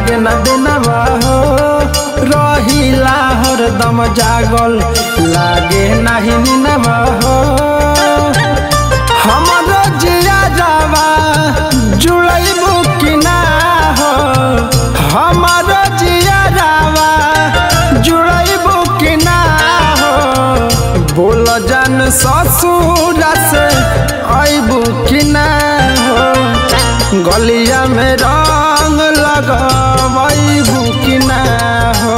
लागे न दिनवा हो रहिला हरदम जागल लागे नहीं निनवा हो हमरो जिया जावा जुड़ैबू कि ना हो हमरो जिया जावा जुड़ैबू कि ना हो बोल जान ससुर से अइबू कि ना हो गलिया में रंग लगबू कि ना हो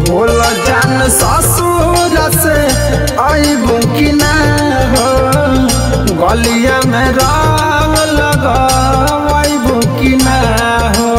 बोल जान ससुर से अइबू कि ना हो गलिया में रंग लगबू कि ना हो।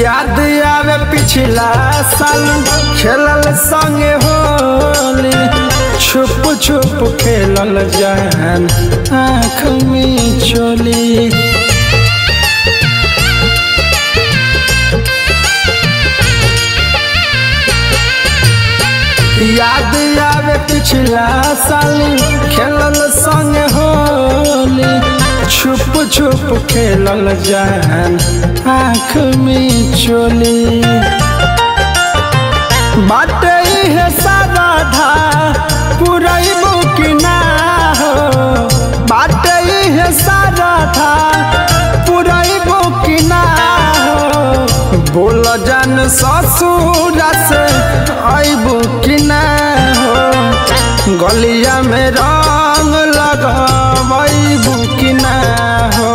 याद आवे पिछला साल खेलल संगे होली छुप छुप खेलल जान आँख में चोली याद आवे पिछला साल खेलल संगे होली छुप छुप खेलल जान आँख में चोली बाटे है सारा धा पुरैबू कि ना हो बाटे है सारा धा पुरैबू कि ना हो बोल जान ससुर से अइबू कि ना हो गलिया में रंग लगबू कि ना हो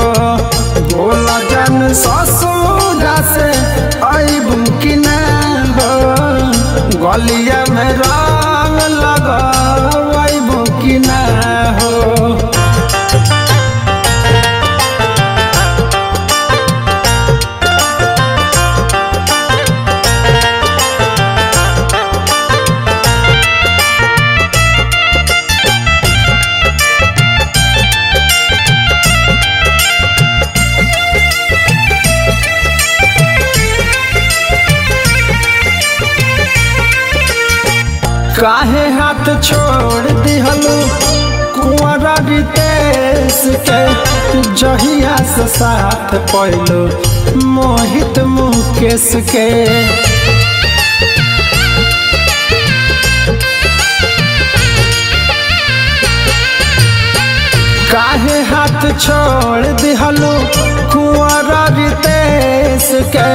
बोल जान ससुर से अइबू कि ना हो गलिया में रंग लगबू कि ना हो। काहे हाथ छोड़ दिहलू कुंवरा रितेश के जहिया से साथ पहलो मोहित मुकेश के काहे हाथ छोड़ दिहलू कुंवरा रितेश के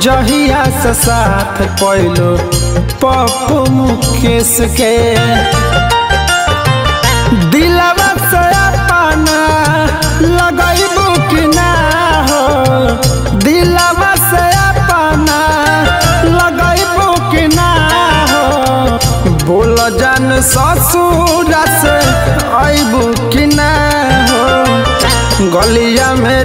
जहिया से साथ पहलो पप्पू मुकेश के दिलवा से अपना लगैबू कि ना हो दिलवा से अपना लगैबू कि ना हो बोल जान ससुर से अइबू कि ना हो गलिया में